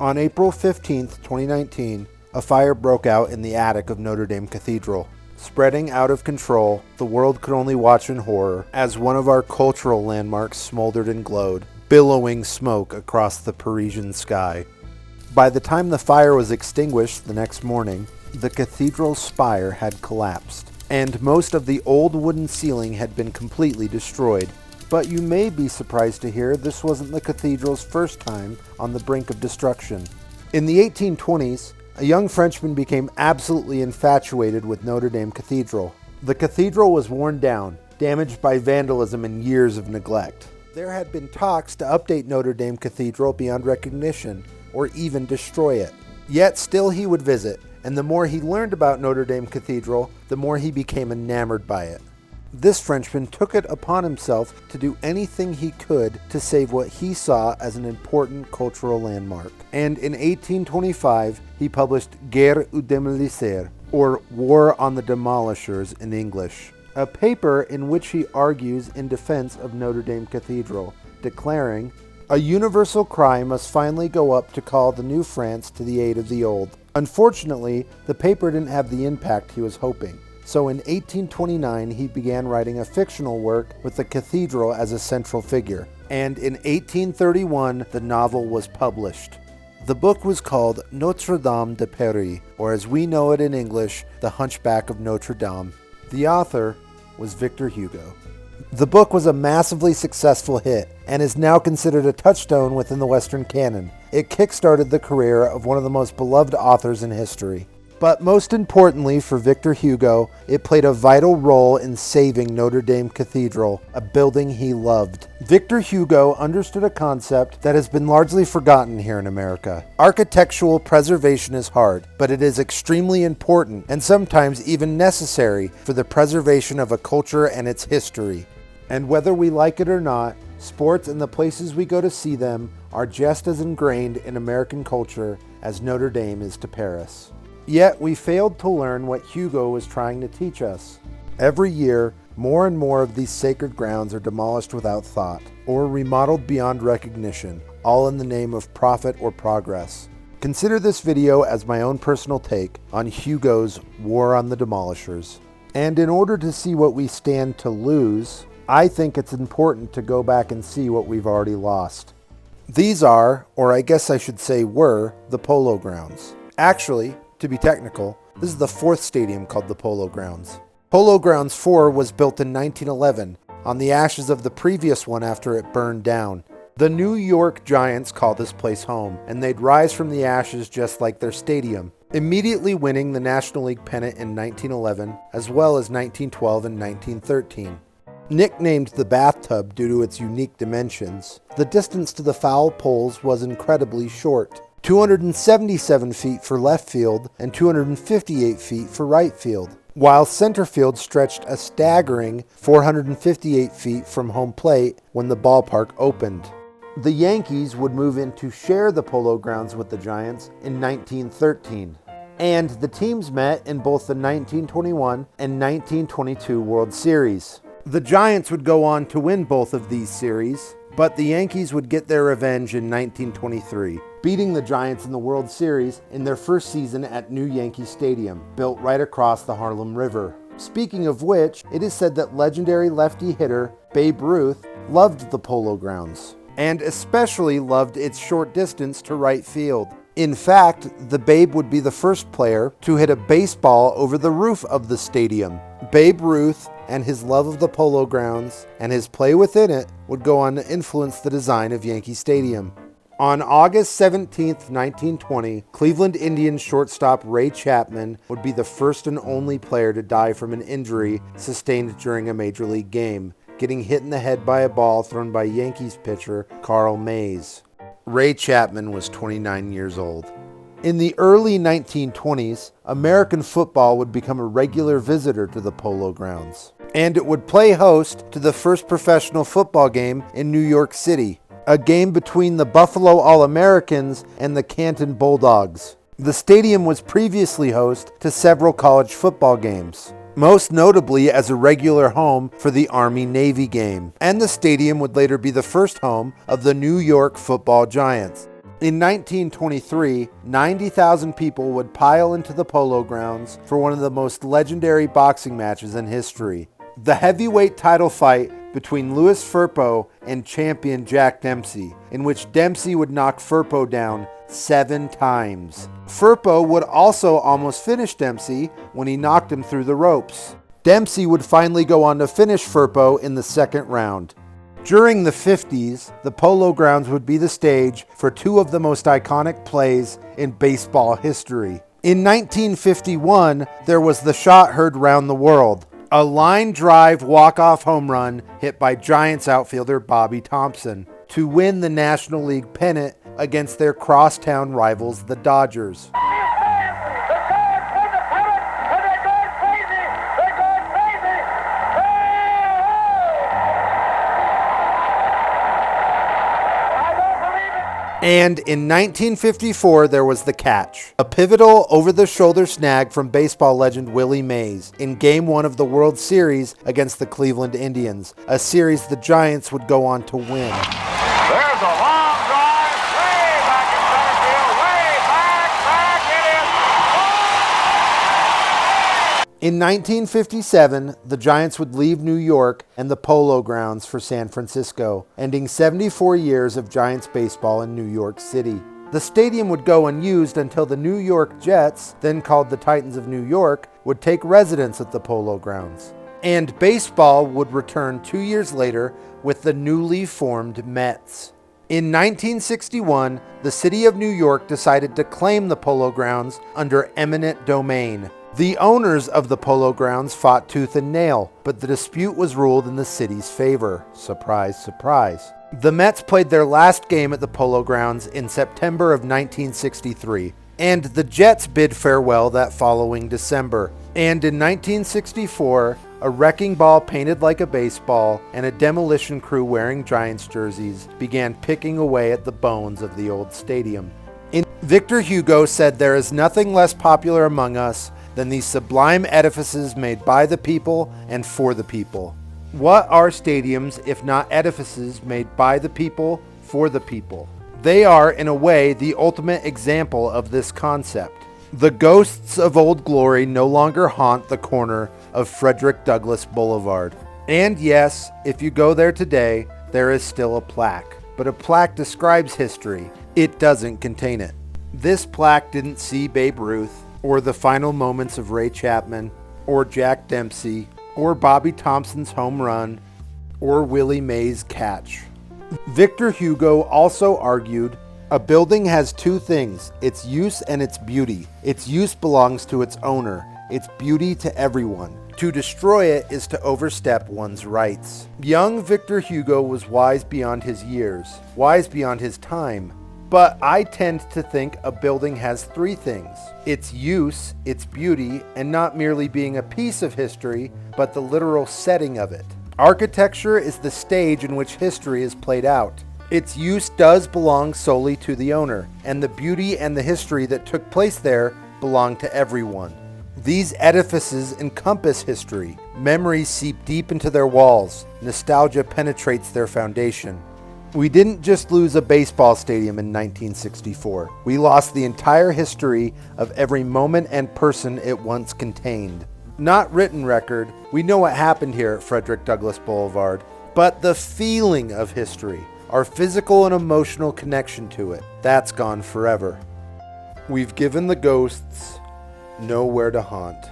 On April 15, 2019, a fire broke out in the attic of Notre Dame Cathedral. Spreading out of control, the world could only watch in horror as one of our cultural landmarks smoldered and glowed, billowing smoke across the Parisian sky. By the time the fire was extinguished the next morning, the cathedral's spire had collapsed, and most of the old wooden ceiling had been completely destroyed. But you may be surprised to hear this wasn't the cathedral's first time on the brink of destruction. In the 1820s, a young Frenchman became absolutely infatuated with Notre Dame Cathedral. The cathedral was worn down, damaged by vandalism and years of neglect. There had been talks to update Notre Dame Cathedral beyond recognition, or even destroy it. Yet still he would visit, and the more he learned about Notre Dame Cathedral, the more he became enamored by it. This Frenchman took it upon himself to do anything he could to save what he saw as an important cultural landmark. And in 1825, he published Guerre aux Démolisseurs, or War on the Demolishers in English, a paper in which he argues in defense of Notre Dame Cathedral, declaring, "A universal cry must finally go up to call the new France to the aid of the old." Unfortunately, the paper didn't have the impact he was hoping. So in 1829, he began writing a fictional work with the cathedral as a central figure. And in 1831, the novel was published. The book was called Notre Dame de Paris, or as we know it in English, The Hunchback of Notre Dame. The author was Victor Hugo. The book was a massively successful hit and is now considered a touchstone within the Western canon. It kickstarted the career of one of the most beloved authors in history. But most importantly for Victor Hugo, it played a vital role in saving Notre Dame Cathedral, a building he loved. Victor Hugo understood a concept that has been largely forgotten here in America. Architectural preservation is hard, but it is extremely important and sometimes even necessary for the preservation of a culture and its history. And whether we like it or not, sports and the places we go to see them are just as ingrained in American culture as Notre Dame is to Paris. Yet we failed to learn what Hugo was trying to teach us. Every year, more and more of these sacred grounds are demolished without thought, or remodeled beyond recognition, all in the name of profit or progress. Consider this video as my own personal take on Hugo's War on the Demolishers. And in order to see what we stand to lose, I think it's important to go back and see what we've already lost. These are, or I guess I should say were, the Polo Grounds. Actually, to be technical, this is the fourth stadium called the Polo Grounds. Polo Grounds 4 was built in 1911 on the ashes of the previous one after it burned down. The New York Giants call this place home, and they'd rise from the ashes just like their stadium, immediately winning the National League pennant in 1911, as well as 1912 and 1913. Nicknamed the bathtub due to its unique dimensions, the distance to the foul poles was incredibly short. 277 feet for left field and 258 feet for right field, while center field stretched a staggering 458 feet from home plate when the ballpark opened. The Yankees would move in to share the Polo Grounds with the Giants in 1913, and the teams met in both the 1921 and 1922 World Series. The Giants would go on to win both of these series, but the Yankees would get their revenge in 1923, beating the Giants in the World Series in their first season at New Yankee Stadium, built right across the Harlem River. Speaking of which, it is said that legendary lefty hitter Babe Ruth loved the Polo Grounds, and especially loved its short distance to right field. In fact, the Babe would be the first player to hit a baseball over the roof of the stadium. Babe Ruth and his love of the Polo Grounds and his play within it would go on to influence the design of Yankee Stadium. On August 17, 1920, Cleveland Indians shortstop Ray Chapman would be the first and only player to die from an injury sustained during a major league game, getting hit in the head by a ball thrown by Yankees pitcher Carl Mays. Ray Chapman was 29 years old. In the early 1920s, American football would become a regular visitor to the Polo Grounds, and it would play host to the first professional football game in New York City, a game between the Buffalo All-Americans and the Canton Bulldogs. The stadium was previously host to several college football games, most notably as a regular home for the Army-Navy game, and the stadium would later be the first home of the New York Football Giants. In 1923, 90,000 people would pile into the Polo Grounds for one of the most legendary boxing matches in history. The heavyweight title fight between Louis Firpo and champion Jack Dempsey, in which Dempsey would knock Firpo down 7 times. Firpo would also almost finish Dempsey when he knocked him through the ropes. Dempsey would finally go on to finish Firpo in the second round. During the 50s, the Polo Grounds would be the stage for 2 of the most iconic plays in baseball history. In 1951, there was the shot heard round the world, a line drive walk-off home run hit by Giants outfielder Bobby Thompson to win the National League pennant against their crosstown rivals, the Dodgers. And in 1954, there was the catch, a pivotal over-the-shoulder snag from baseball legend Willie Mays in Game 1 of the World Series against the Cleveland Indians, a series the Giants would go on to win. There's a long drive, way back in center field, way back, it is. In 1957, the Giants would leave New York and the Polo Grounds for San Francisco, ending 74 years of Giants baseball in New York City. The stadium would go unused until the New York Jets, then called the Titans of New York, would take residence at the Polo Grounds. And baseball would return 2 years later with the newly formed Mets. In 1961, the city of New York decided to claim the Polo Grounds under eminent domain. The owners of the Polo Grounds fought tooth and nail, but the dispute was ruled in the city's favor. Surprise, surprise. The Mets played their last game at the Polo Grounds in September of 1963, and the Jets bid farewell that following December. And in 1964, a wrecking ball painted like a baseball and a demolition crew wearing Giants jerseys began picking away at the bones of the old stadium. Victor Hugo said, "There is nothing less popular among us than these sublime edifices made by the people and for the people." What are stadiums if not edifices made by the people, for the people? They are, in a way, the ultimate example of this concept. The ghosts of old glory no longer haunt the corner of Frederick Douglass Boulevard. And yes, if you go there today, there is still a plaque. But a plaque describes history. It doesn't contain it. This plaque didn't see Babe Ruth, or the final moments of Ray Chapman, or Jack Dempsey, or Bobby Thompson's home run, or Willie Mays' catch. Victor Hugo also argued, "A building has 2 things, its use and its beauty. Its use belongs to its owner, its beauty to everyone. To destroy it is to overstep one's rights." Young Victor Hugo was wise beyond his years, wise beyond his time. But I tend to think a building has 3 things: its use, its beauty, and not merely being a piece of history, but the literal setting of it. Architecture is the stage in which history is played out. Its use does belong solely to the owner, and the beauty and the history that took place there belong to everyone. These edifices encompass history. Memories seep deep into their walls. Nostalgia penetrates their foundation. We didn't just lose a baseball stadium in 1964. We lost the entire history of every moment and person it once contained. Not written record, we know what happened here at Frederick Douglass Boulevard, but the feeling of history, our physical and emotional connection to it, that's gone forever. We've given the ghosts nowhere to haunt.